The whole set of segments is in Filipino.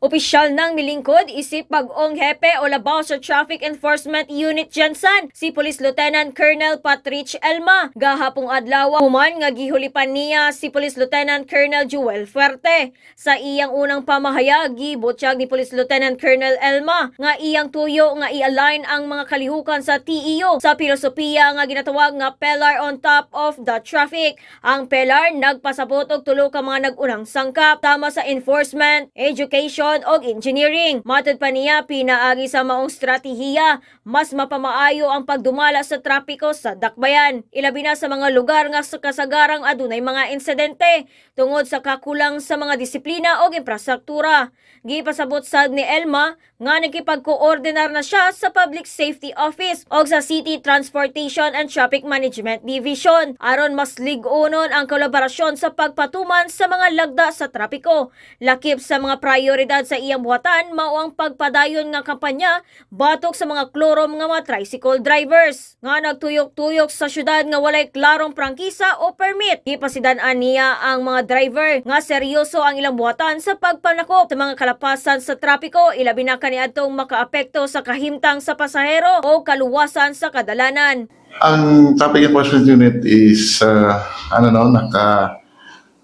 Opisyal nang milingkod isip pag-ong hepe o labaw sa Traffic Enforcement Unit Jansan, si Police Lieutenant Colonel Patrich Elma. Gahapong adlaw human nga gihulipan niya si Police Lieutenant Colonel Joel Fuerte. Sa iyang unang pamahayag, gibutyag ni Police Lieutenant Colonel Elma nga iyang tuyo nga i-align ang mga kalihukan sa TEU sa pilosopiya nga ginatawag nga pillar on top of the traffic. Ang pillar nagpasabot og tulo ka mga nag-unang sangkap tama sa enforcement, education o engineering. Matod pa niya, pinaagi sa maong stratehiya, mas mapamaayo ang pagdumala sa trapiko sa dakbayan. Ilabi na sa mga lugar nga sa kasagarang adunay mga insidente tungod sa kakulang sa mga disiplina o infrastruktura. Gipasabot sad ni Elma nga nagkipag-koordinar na siya sa Public Safety Office o sa City Transportation and Traffic Management Division aron mas lig-unon ang kolaborasyon sa pagpatuman sa mga lagda sa trapiko. Lakip sa mga prioridad sa iyang buhatan mao ang pagpadayon nga kampanya batok sa mga klorom nga mga tricycle drivers nga nagtuyok-tuyok sa syudad nga walay klarong prangkisa o permit. Gipasidan-an niya ang mga driver nga seryoso ang ilang buhatan sa pagpanakop sa mga kalapasan sa trapiko, ilabi na kaniadtong makaapekto sa kahimtang sa pasahero o kaluwasan sa kadalanan. Ang Traffic Enforcement Unit is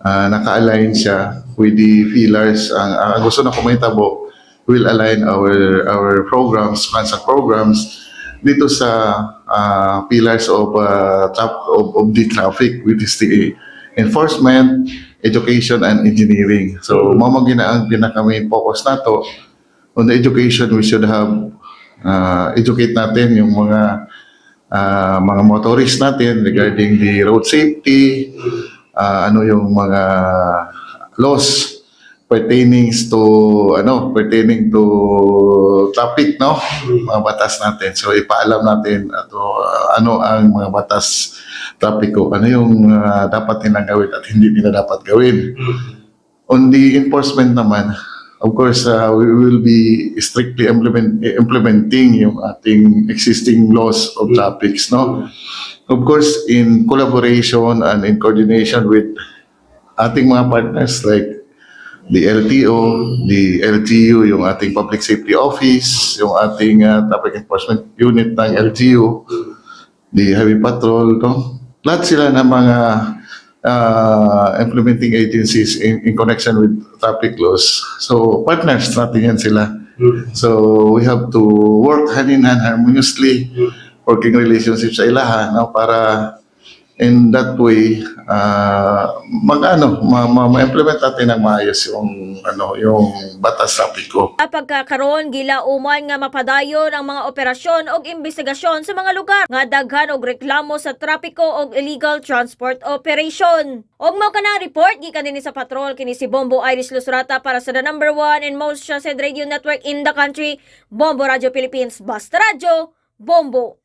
naka-align siya with the pillars. Ang gusto na kumitabo will align our programs, constant programs dito sa pillars of the traffic, which is the enforcement, education, and engineering. So mamagina ang pinaka-main focus nato. On the education, we should have educate natin yung mga motorists natin regarding the road safety, ano yung mga laws pertaining to traffic, no, mga batas natin. So ipaalam natin ano ang mga batas trapiko, ano yung dapat nilang gawin at hindi nila dapat gawin. On the enforcement naman, of course, we will be strictly implementing yung ating existing laws of traffics, no? Of course, in collaboration and in coordination with ating mga partners like the LTO, the LGU, yung ating Public Safety Office, yung ating Traffic Enforcement Unit ng LGU, the Highway Patrol, no? Lahat sila ng mga implementing agencies in connection with traffic laws. So partners natin yan sila. So we have to work hand in hand harmoniously, working relationships sa ilaha, no, para in that way ma-implement natin ng maayos yung batas trapiko. Pagkakaroon gilauman nga mapadayon ang mga operasyon o investigasyon sa mga lugar nga daghan og reklamo sa trapiko o illegal transport operation. Og mao kana report gikan dinhi sa patrol kini si Bombo Iris Lusurata para sa the #1 and most trusted radio network in the country, Bombo Radio Philippines. Basta Radio, Bombo.